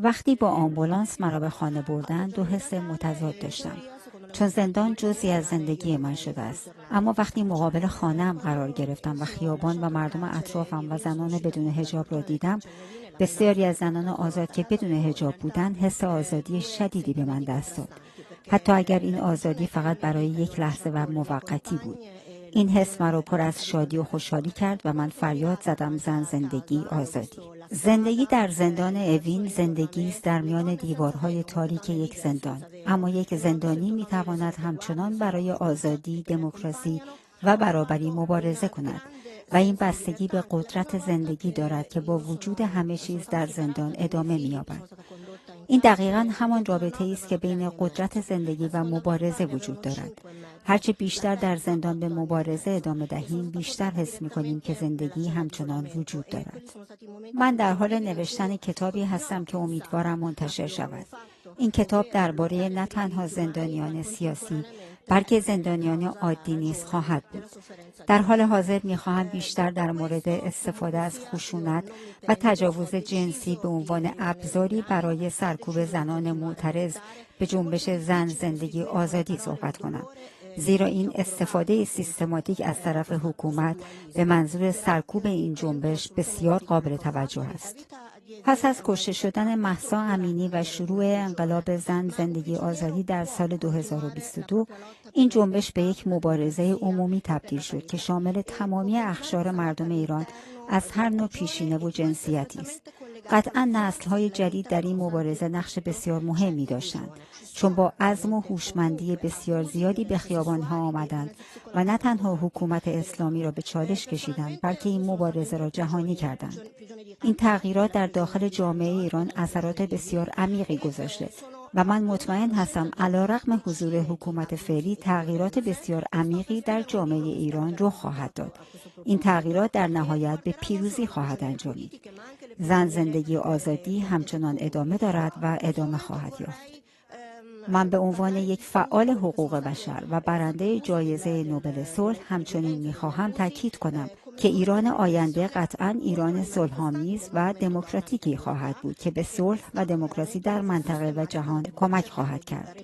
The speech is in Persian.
وقتی با آمبولانس مرا به خانه بردن دو حس متضاد داشتم، چون زندان جزئی از زندگی من شده است. اما وقتی مقابل خانه‌ام قرار گرفتم و خیابان و مردم اطرافم و زنان بدون حجاب را دیدم، بسیاری از زنان آزاد که بدون حجاب بودند حس آزادی شدیدی به من دست داد، حتی اگر این آزادی فقط برای یک لحظه و موقتی بود. این حس مرا پر از شادی و خوشحالی کرد و من فریاد زدم زن، زندگی، آزادی. زندگی در زندان اوین زندگی است در میان دیوارهای تاریک یک زندان، اما یک زندانی میتواند همچنان برای آزادی، دموکراسی و برابری مبارزه کند و این بستگی به قدرت زندگی دارد که با وجود همه چیز در زندان ادامه می‌یابد. این دقیقاً همان رابطه‌ای است که بین قدرت زندگی و مبارزه وجود دارد. هرچه بیشتر در زندان به مبارزه ادامه دهیم، بیشتر حس می‌کنیم که زندگی همچنان وجود دارد. من در حال نوشتن کتابی هستم که امیدوارم منتشر شود. این کتاب درباره نه تنها زندانیان سیاسی، بلکه زندانیان عادی نیز خواهد بود. در حال حاضر می‌خواهم بیشتر در مورد استفاده از خشونت و تجاوز جنسی به عنوان ابزاری برای سرکوب زنان معترض به جنبش زن، زندگی، آزادی صحبت کنم. زیرا این استفاده سیستماتیک از طرف حکومت به منظور سرکوب این جنبش بسیار قابل توجه است. پس از کشته شدن مهسا امینی و شروع انقلاب زن، زندگی، آزادی در سال 2022، این جنبش به یک مبارزه عمومی تبدیل شد که شامل تمامی اقشار مردم ایران از هر نوع پیشینه و جنسیتی است. قطعاً نسل‌های جدید در این مبارزه نقش بسیار مهمی داشتند، چون با عزم و هوشمندی بسیار زیادی به خیابان‌ها آمدند و نه تنها حکومت اسلامی را به چالش کشیدند، بلکه این مبارزه را جهانی کردند. این تغییرات در داخل جامعه ایران اثرات بسیار عمیقی گذاشته و من مطمئن هستم علیرغم حضور حکومت فعلی تغییرات بسیار عمیقی در جامعه ایران رخ خواهد داد. این تغییرات در نهایت به پیروزی خواهد انجامید. زن، زندگی، آزادی همچنان ادامه دارد و ادامه خواهد یافت. من به عنوان یک فعال حقوق بشر و برنده جایزه نوبل صلح همچنین می‌خواهم تاکید کنم که ایران آینده قطعاً ایران صلح‌آمیز و دموکراتیکی خواهد بود که به صلح و دموکراسی در منطقه و جهان کمک خواهد کرد.